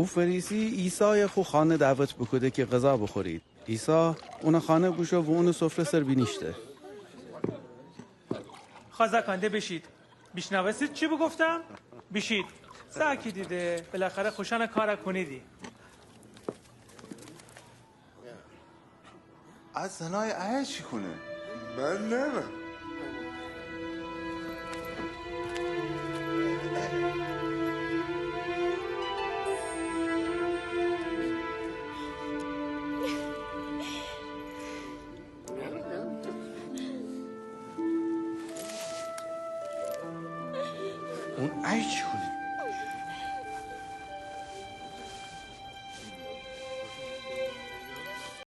او فریسی ایسای خو خانه دعوت بکده که غذا بخورید. ایسا اون خانه بوشو و اون سفره سر بینیشته. خازکنده بشید. بیشنوستید چی بگفتم؟ بشید. ساکی دیده بالاخره خوشان کار کنیدی. از زنای اه چی کنه؟ من نه. اون ای چی کنه؟